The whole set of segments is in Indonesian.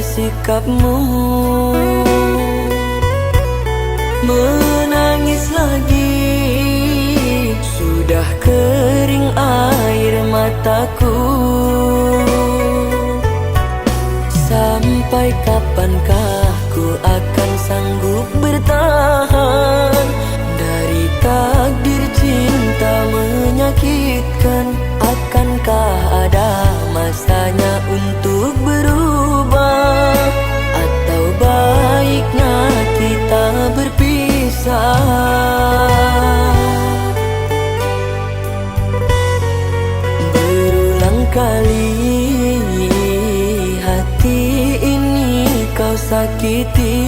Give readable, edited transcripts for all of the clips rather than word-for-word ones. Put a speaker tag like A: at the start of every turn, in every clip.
A: sikapmu. Menangis lagi, sudah kering air mataku. Sampai kapankah ku akan sanggup bertahan dari takdir cinta menyakitkan? Akankah ada masanya untuk berubah, atau baiknya kita berpisah? Berulang kali hati ini kau sakiti.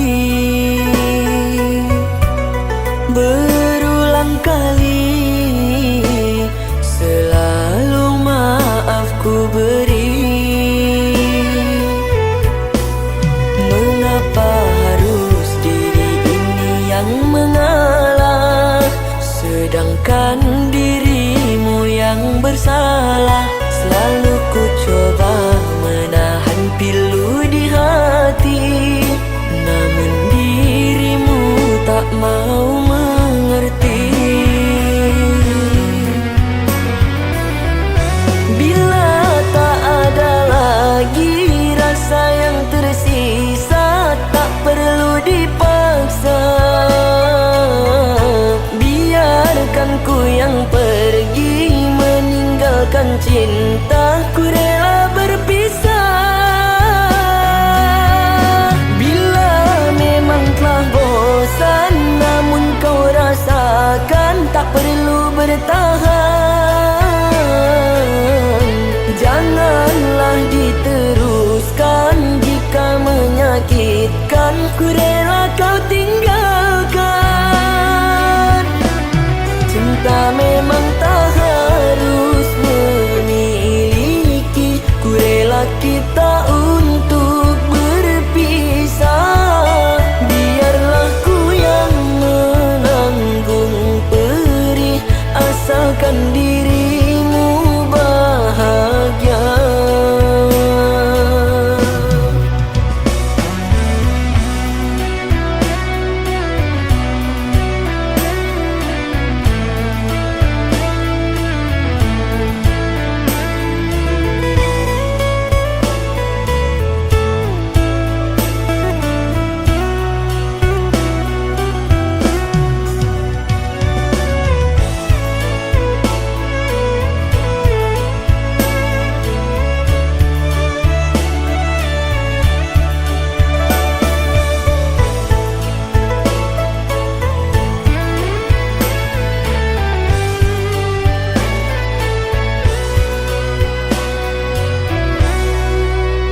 A: Berulang kali selalu maaf ku beri. Mengapa harus diri ini yang mengalah, sedangkan dirimu yang bersalah? Selalu ku coba menahan pilu di hati, namun dirimu tak mau mengerti. Bila tak ada lagi rasa yang tersisa, tak perlu dipaksa. Biarkan ku yang pergi meninggalkan cinta, ku rela berpisah. Bila memang telah bosan namun kau rasakan, tak perlu bertahan. Janganlah diteruskan, jika menyakitkan ku rela kau tinggalkan. Cinta memang tak harus memiliki, ku rela kita untuk berpisah. Biarlah ku yang menanggung perih, asalkan dirimu bahagia.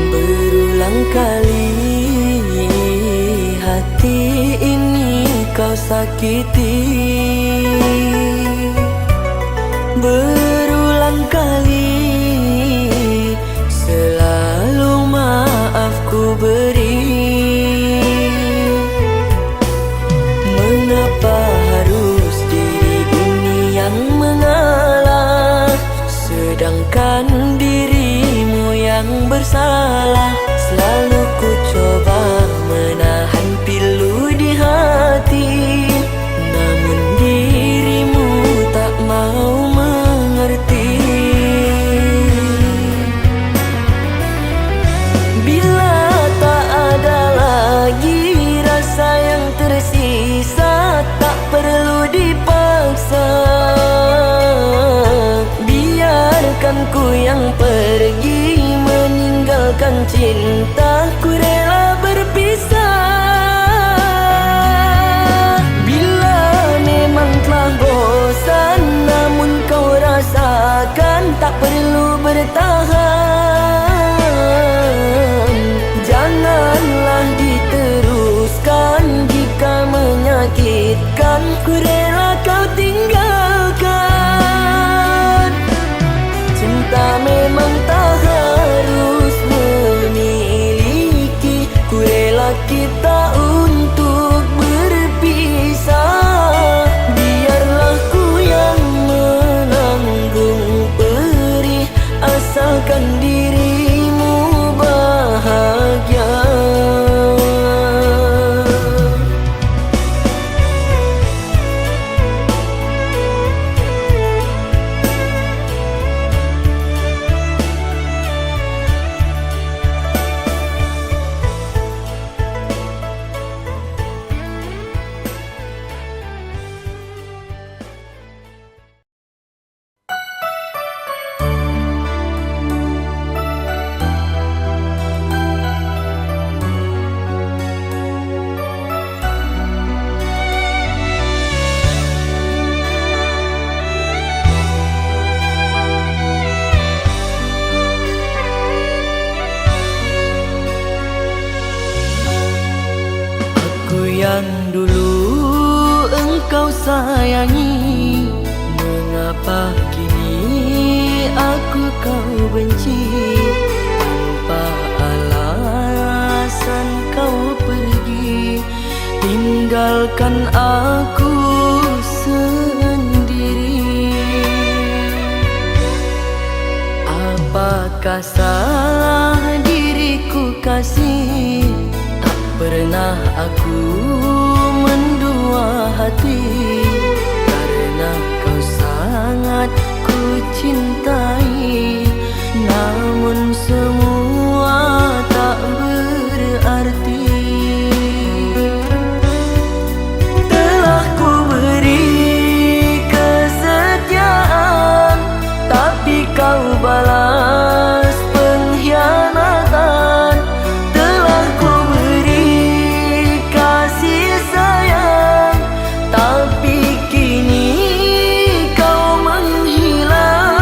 A: Berulang kali hati ini kau sakiti. Berulang kali selalu maaf ku beri. Mengapa harus diri ini yang mengalah, sedangkan dirimu yang bersalah? Selalu ku coba menahan pilu di hati, namun dirimu tak mau mengerti. Bila tak ada lagi rasa yang tersisa, tak perlu dipaksa. Biarkan ku yang pergi meninggalkan cinta, ku rela berpisah. Bila memang telah bosan namun kau rasakan, tak perlu bertahan. Janganlah diteruskan, jika menyakitkan ku rela kau tinggalkan. Cinta memang tak harus memiliki, ku rela kita untuk berpisah. Biarlah ku yang menanggung perih, asalkan dirimu bahagia. kau benci. Tanpa alasan kau pergi, tinggalkan aku sendiri. Apakah salah diriku kasih? Tak pernah aku mendua hati, karena kau sangat ku cintai. Namun semua tak berarti. Telah ku beri kesetiaan, tapi kau balas pengkhianatan. Telah ku beri kasih sayang, tapi kini kau menghilang.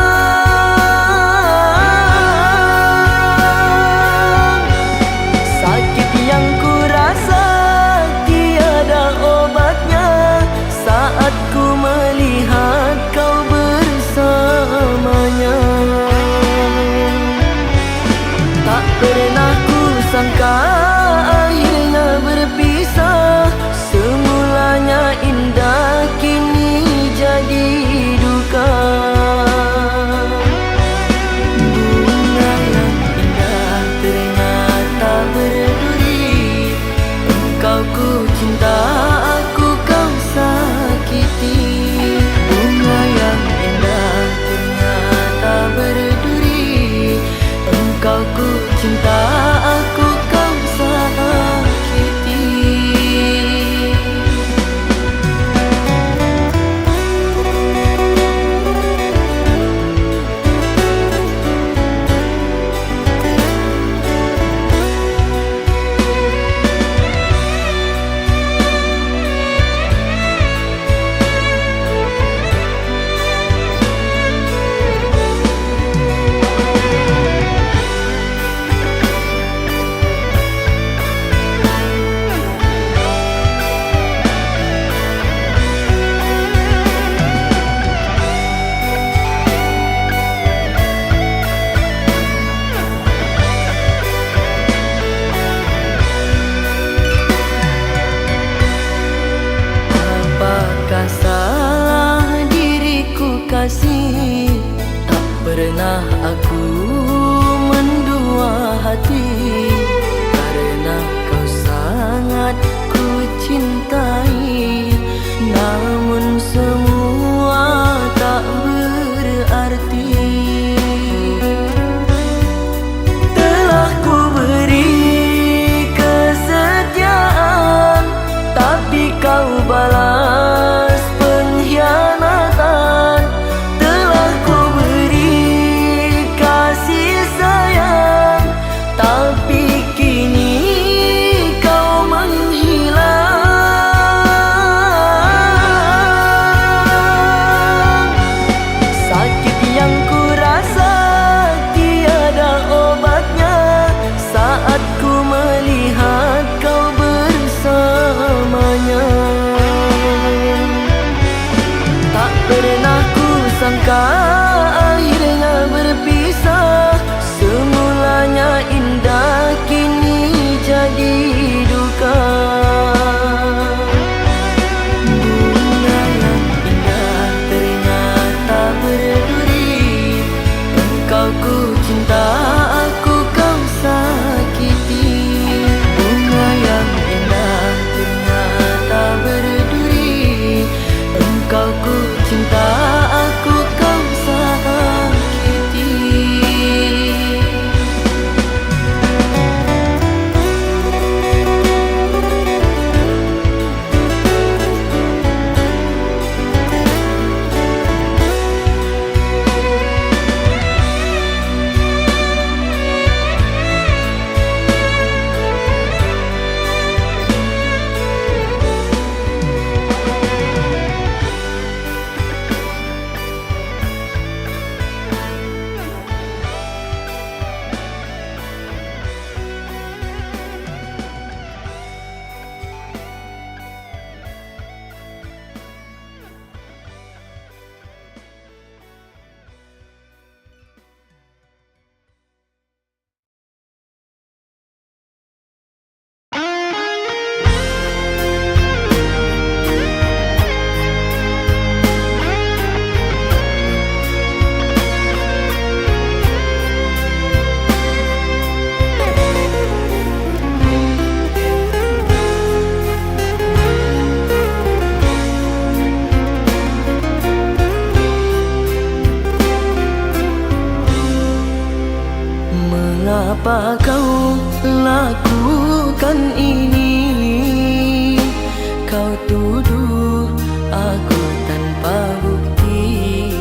A: Sakit yang ku rasa tiada obatnya saat ku melihat kau bersamanya. Tak pernah ku sangka akhirnya berpisah. Semulanya indah, kini jadi duka. Bunga yang indah ternyata berduri. Engkau ku cinta, aku kau sakiti. Bunga yang indah ternyata berduri. Engkau ku cinta, aku kau sakiti. Apakah salah diriku kasih? Tak pernah aku mendua hati, karena kau sangat ku cintai. Namun semua tak berarti. Telah ku beri kesetiaan, tapi kau balas pengkhianatan. Telah ku beri kasih Mengapa kau lakukan ini? Kau tuduh aku tanpa bukti,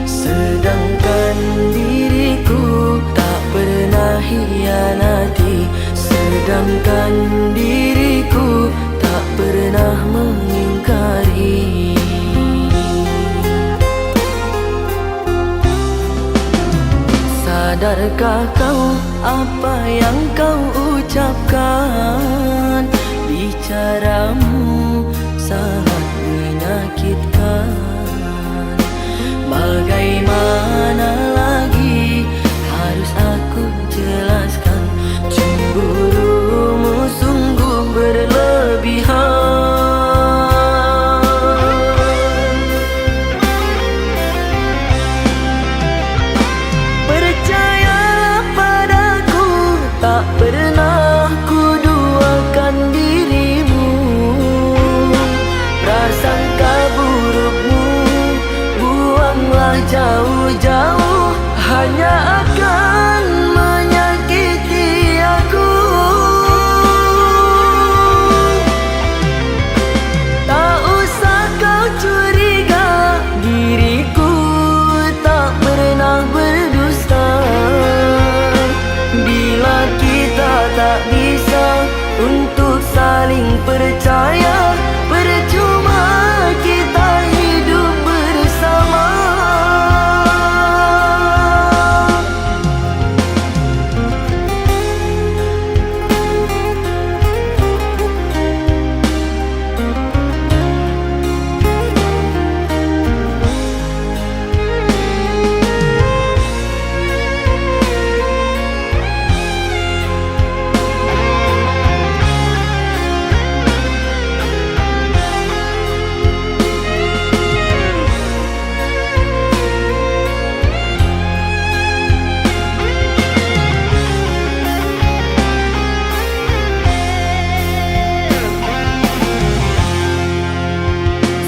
A: sedangkan diriku tak pernah hianati. Sedangkan diriku tak pernah mengingkari. Sadarkah kau apa yang kau ucapkan? Bicaramu sangat menyakitkan. Bagaimana lagi harus aku jelaskan? Cemburumu sungguh berlebihan. Tak pernah kuduakan dirimu. Prasangka burukmu buanglah jauh-jauh, hanya akan menyakiti aku. Tak usah kau curiga, diriku tak pernah berdusta. Bila kita tak bisa untuk saling percaya, percuma kita hidup bersama.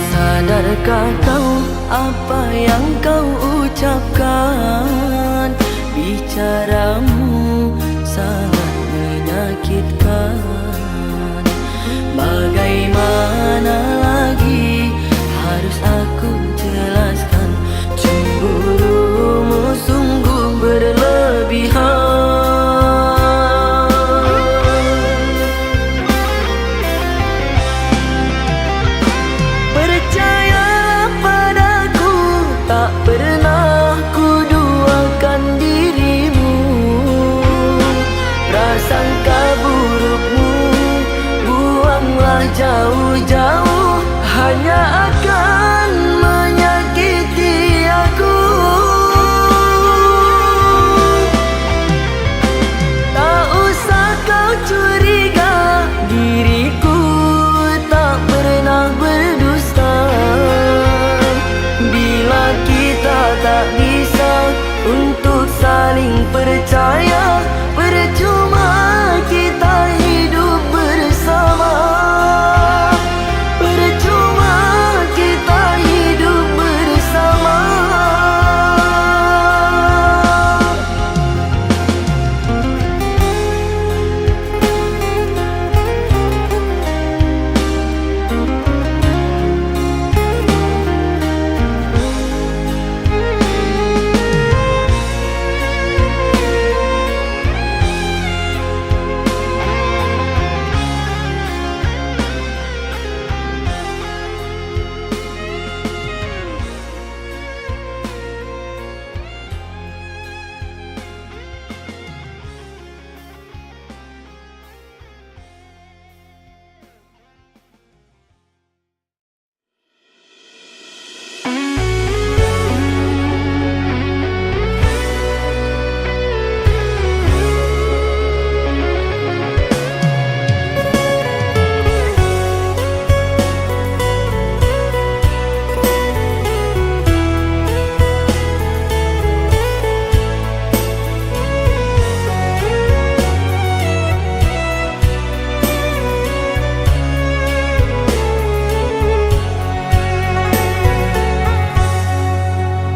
A: Sadarkah kau apa yang kau ucapkan? Bicaramu sangat menyakitkan. Bagaimana lagi harus aku jelaskan? Cemburumu sungguh berlebihan. Tak pernah kuduakan dirimu. Prasangka burukmu buanglah jauh-jauh, hanya akan menyakiti aku. Tak usah kau curiga, diriku tak pernah berdusta. Bila kita tak bisa untuk saling percaya, percuma kita hidup bersama. Percuma kita hidup bersama.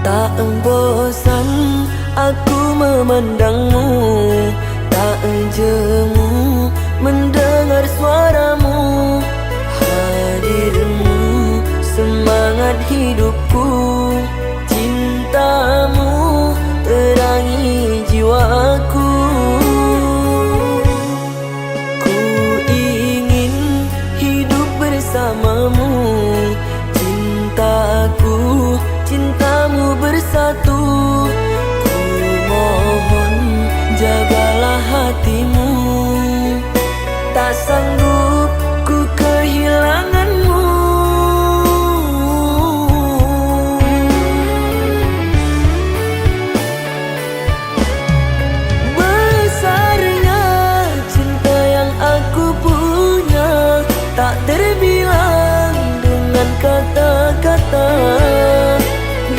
A: Tak bosan aku memandangmu, tak jemu mendengar suaramu. Hadirmu semangat hidupku, cintamu terangi jiwaku. Ku ingin hidup bersamamu, cintaku, cintamu bersatu. Ku mohon jagalah hatimu, tak sanggup ku kehilanganmu. Besarnya cinta yang aku punya, tak terbilang dengan kata-kata.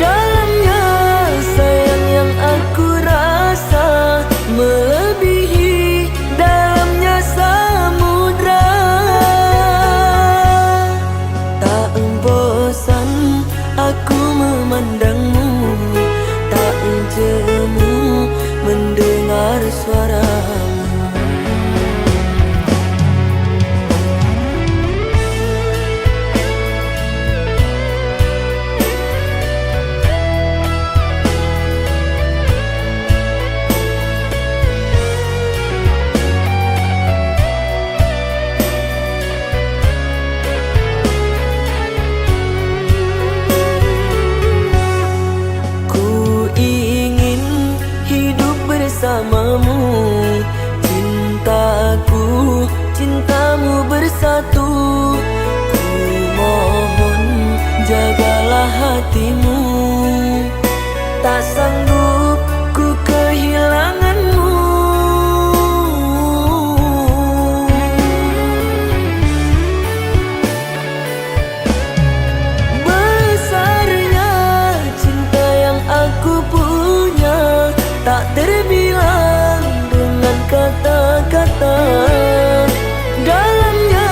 A: Dalamnya sayang yang aku rasa melebihi dalamnya samudra. Tak bosan aku memandangmu, tak jemu mendengar suaramu. Bersamamu, cintaku, cintamu bersatu. Ku mohon jagalah hatimu, tak sanggup ku kehilanganmu. Besarnya cinta yang aku punya, tak terbilang dengan kata-kata. Dalamnya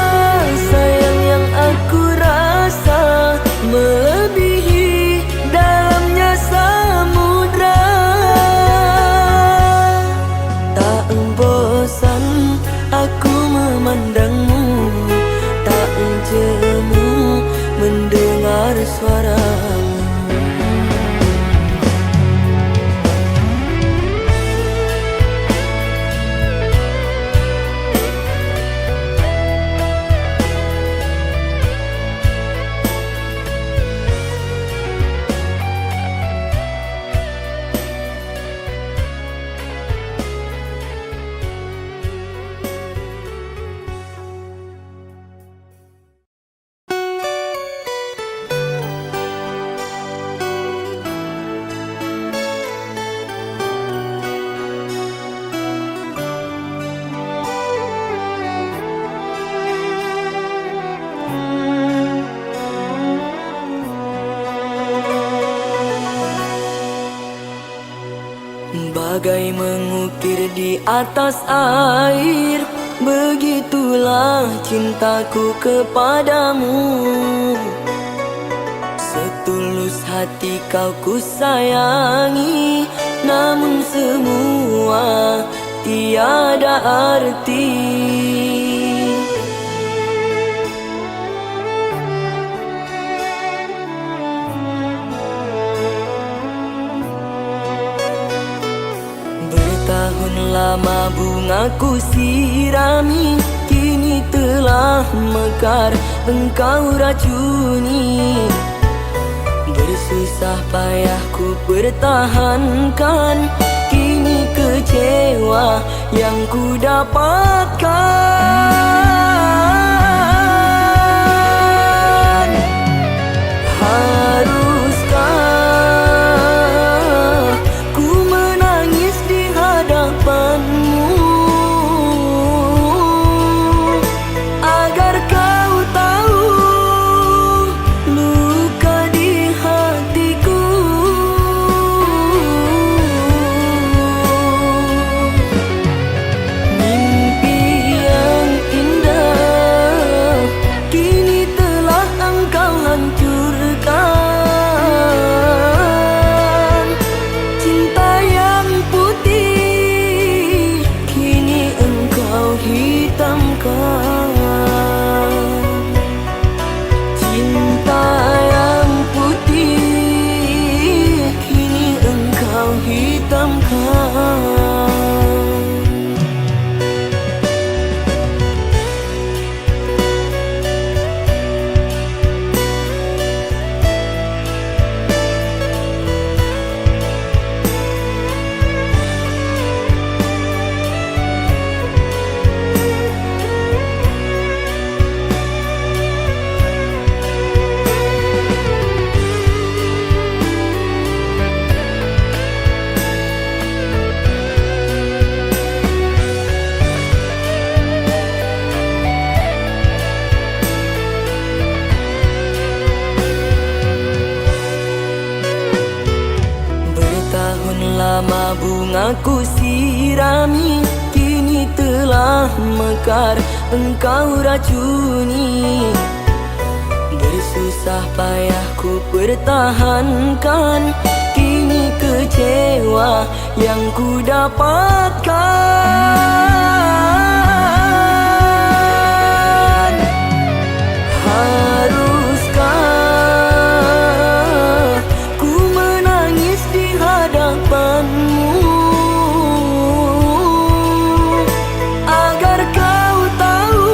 A: sayang yang aku rasa melebihi dalamnya samudra. Tak bosan aku memandangmu, tak jemu mendengar suaramu. Bagai mengukir di atas air, begitulah cintaku kepadamu. Setulus hati kau ku sayangi, namun semua tiada arti. Bertahun lama bungaku sirami, kini telah mekar engkau racuni. Bersusah payah ku pertahankan, kini kecewa yang ku dapatkan. Haruskah ku menangis di hadapanmu, agar kau tahu luka di hatiku. Mimpi yang indah hitamkan. Lama bungaku sirami, kini telah mekar engkau racuni. Bersusah payah ku pertahankan, kini kecewa yang ku dapatkan. Haruskah ku menangis di hadapanmu agar kau tahu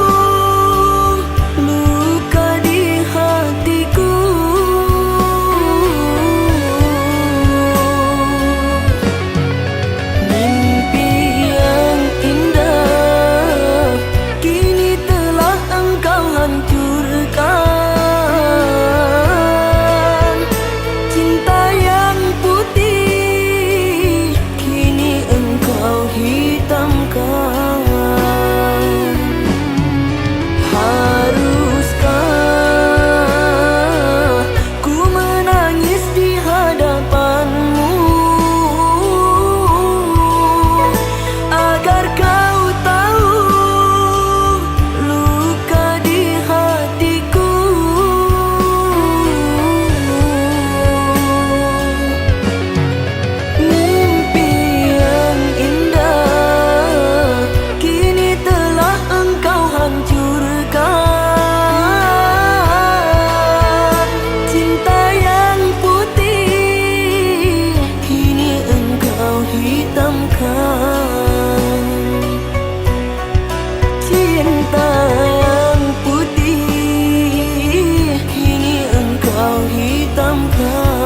A: luka di hatiku? Mimpi yang indah kini telah engkau hancurkan. Cinta yang putih kini engkau hitamkan. Haruskah ku menangis di hadapanmu agar kau tahu luka di hatiku? Mimpi yang indah kini telah engkau hancurkan. Cinta yang putih kini engkau hitamkan. Cinta yang putih kini engkau hitamkan.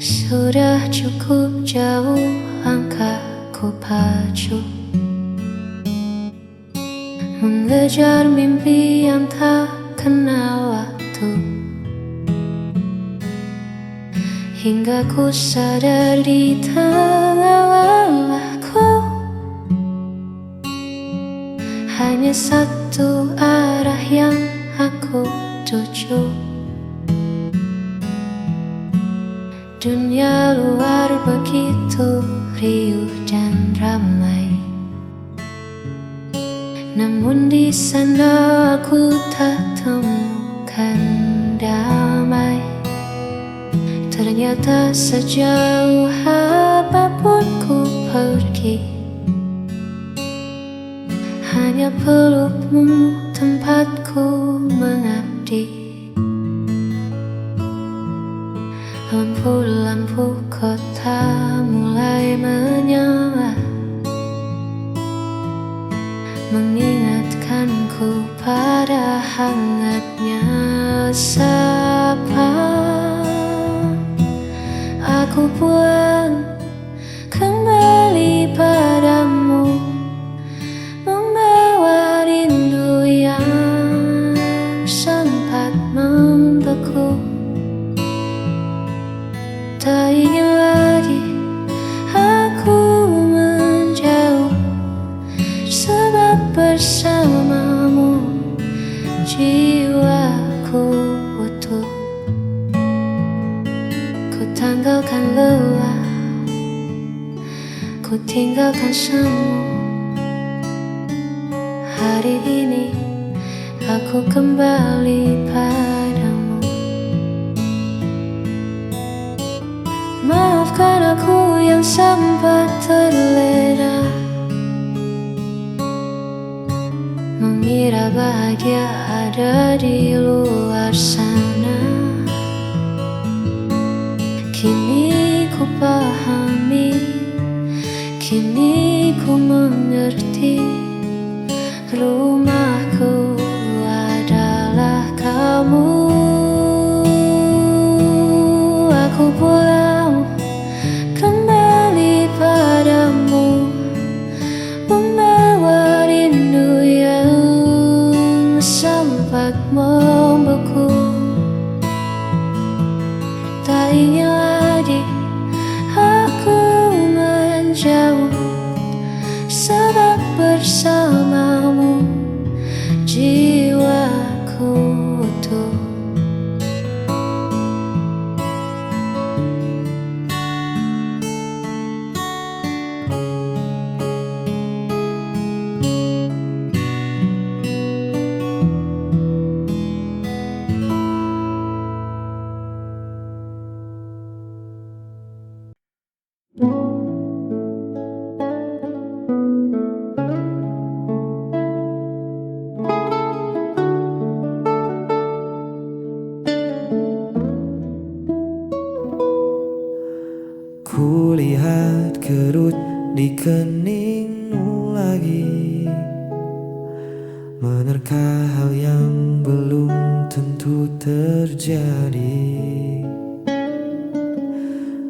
B: Sudah cukup jauh angka ku pacu, mengejar mimpi yang tak kenal waktu, hingga ku sadar di tengah lelahku hanya satu arah yang aku tuju. Dunia luar begitu riuh dan ramai, namun di sana aku tak temukan damai. Ternyata sejauh apapun ku pergi, hanya pelukmu tempatku mengabdi. Lampu-lampu kota mulai menyala, mengingatkanku pada hangatnya sapa. Aku pulang kembali padamu, membawa rindu yang sempat membeku. Tak ingin lagi aku menjauh, sebab bersamamu jiwaku utuh. Ku tanggalkan lelah, ku tinggalkan semu. Hari ini aku kembali padamu. Maafkan aku yang sempat terlena, mengira bahagia ada di luar sana. Kini ku pahami, kini ku mengerti, rumahku adalah kamu. Aku pulang kembali padamu, membawa rindu yang sempat membeku. Tak ingin lagi aku menjauh, sebab bersamamu jiwaku utuh.
A: Kulihat kerut di keningmu lagi, menerka hal yang belum tentu terjadi.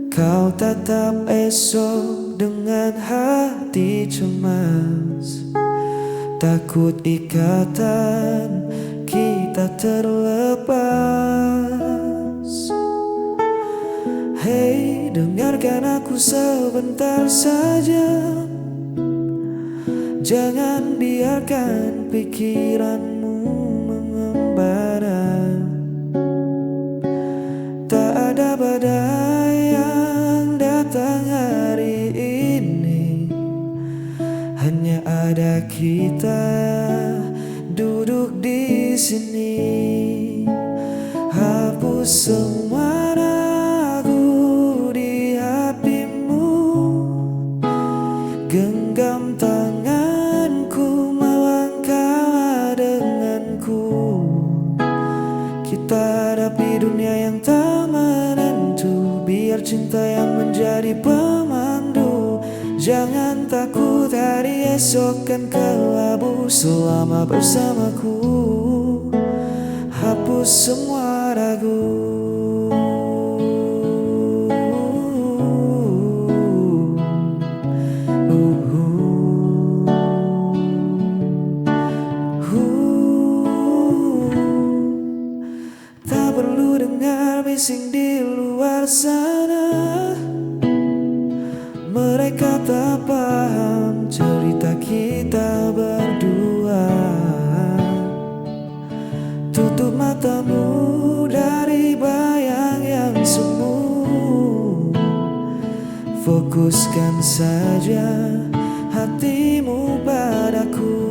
A: Kau tatap esok dengan hati cemas, takut ikatan kita terlepas. Hei, dengarkan aku sebentar saja. Jangan biarkan pikiranmu mengembara. Tak ada badai yang datang hari ini, hanya ada kita duduk di sini. Hapus semua genggam tanganku, melangkah denganku. Kita hadapi dunia yang tak menentu, biar cinta yang menjadi pemandu. Jangan takut, hari esok kan kelabu selama bersamaku. Hapus semua ragu. Bising di luar sana, mereka tak paham cerita kita berdua. Tutup matamu dari bayang yang semu, fokuskan saja hatimu padaku.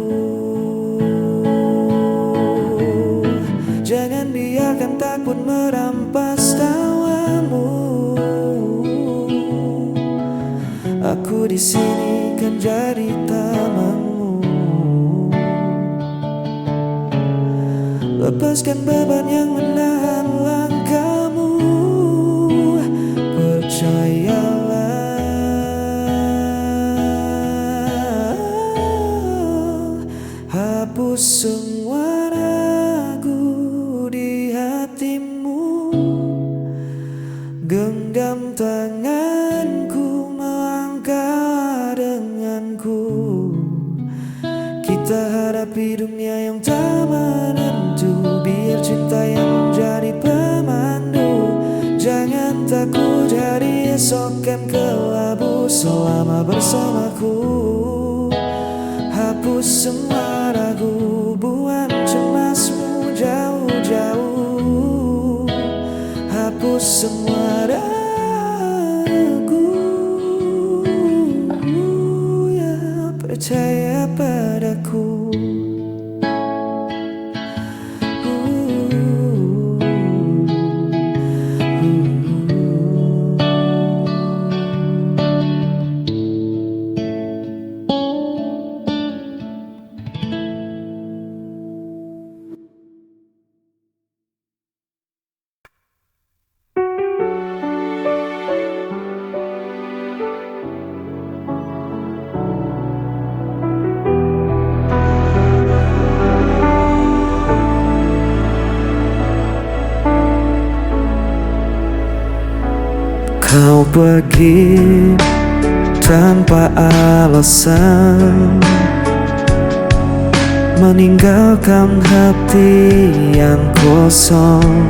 A: Jangan biarkan takut merampas tawamu. Aku di sini kan jadi tamanmu. Lepaskan beban yang menahan langkahmu. Percayalah, hapus semua ragu di hatimu. Genggam tanganku, melangkah denganku. Kita hadapi dunia yang tak menentu, biar cinta yang menjadi pemandu. Jangan takut, hari esok kan kelabu selama bersamaku. Hapus semua ragu, buang cemasmu. semua ragu. Ya, percaya padaku. Kau pergi tanpa alasan, meninggalkan hati yang kosong.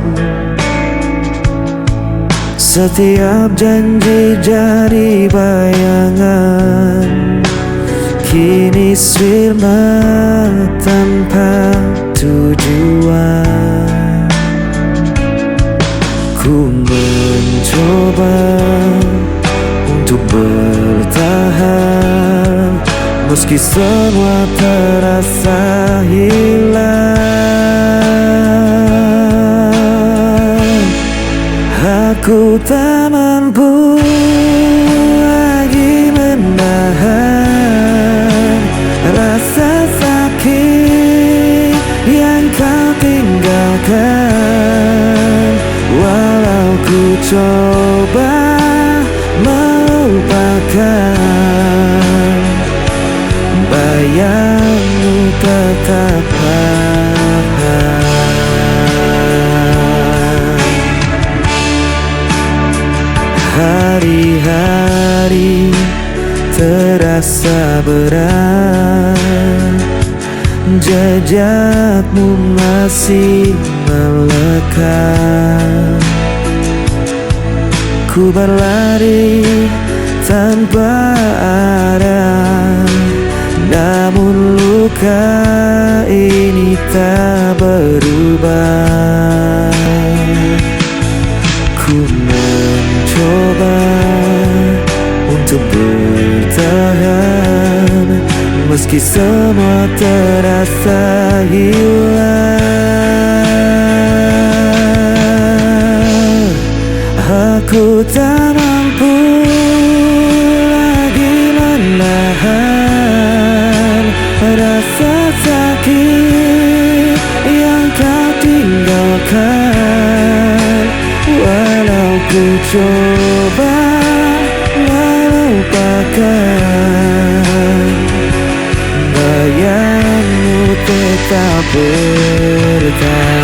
A: Setiap janji jadi bayangan, kini sirna tanpa tujuan. Ku mencoba untuk bertahan, meski semua terasa hilang. Aku tak mampu lagi menahan rasa sakit yang kau tinggalkan. Walau ku coba melupakan, bayangmu tetap ada. Hari-hari terasa berat, jejakmu masih melekat. Ku berlari tanpa arah, namun luka ini tak berubah. Ku mencoba untuk bertahan, meski semua terasa hilang. Aku tak mampu lagi menahan rasa sakit yang kau tinggalkan. Walau ku coba melupakan, bayangmu tetap bertahan.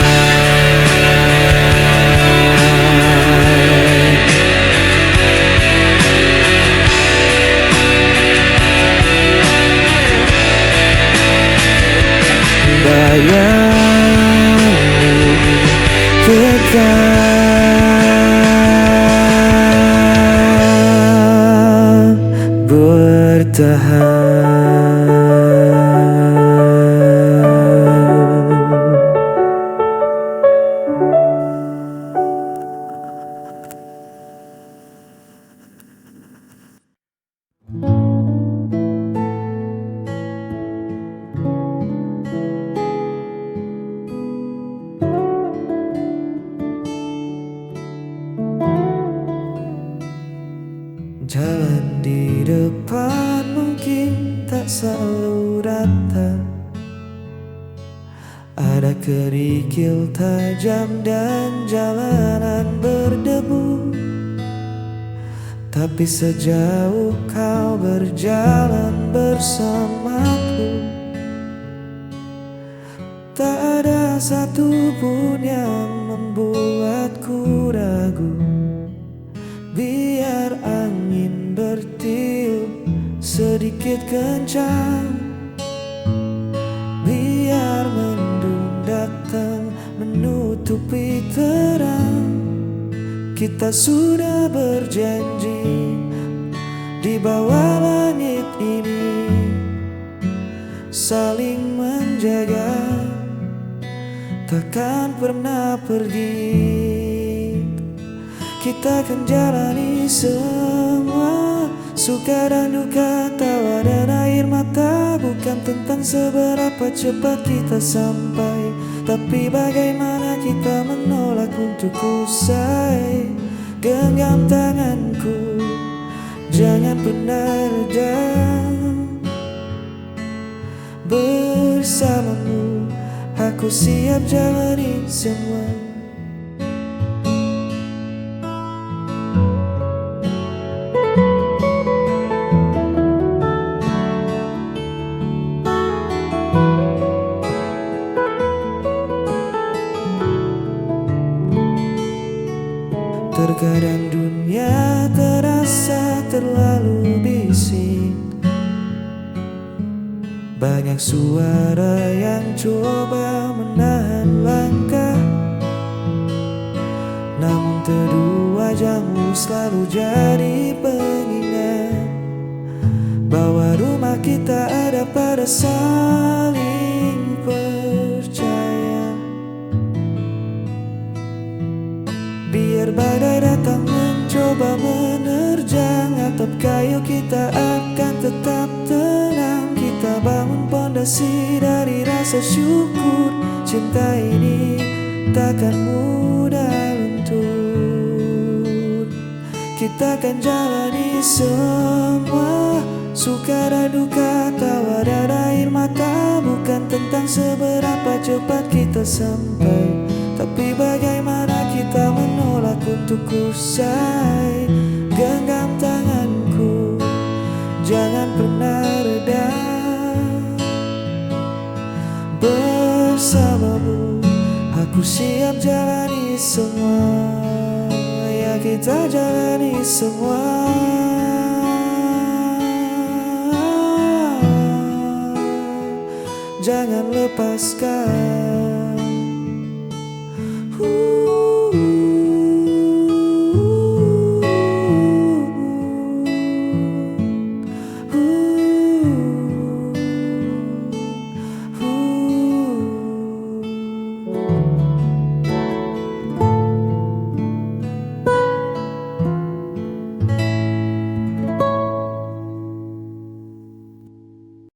A: Bayangmu tetap bertahan. Jalan di depan mungkin tak selalu rata, ada kerikil tajam dan jalanan berdebu. Tapi sejauh kau berjalan bersamaku, tak ada satupun yang membuatku ragu. Biar angin bertiup sedikit kencang, biar mendung datang menutupi terang, kita sudah berjanji di bawah langit ini saling menjaga, takkan pernah pergi. Kita akan jalani semua, suka dan duka, tawa dan air mata. Bukan tentang seberapa cepat kita sampai, tapi bagaimana kita menolak untuk usai. Genggam tanganku, jangan pernah reda. Bersamamu, aku siap jalani semua. Terkadang dunia terasa terlalu bising, banyak suara yang coba menahan langkah. Namun teduh wajahmu selalu jadi pengingat bahwa rumah kita ada pada saling percaya. Biar badai datang mencoba menerjang atap kayu, kita akan tetap tenang. Kita bangun pondasi dari rasa syukur. Cinta ini takkan mudah luntur. Kita akan jalani semua, suka dan duka, tawa dan air mata. Bukan tentang seberapa cepat kita sampai, tapi bagaimana kita menolak untuk usai. Genggam tanganku, jangan pernah reda. Bersamamu, aku siap jalani semua. Ya, kita jalani semua. Jangan lepaskan.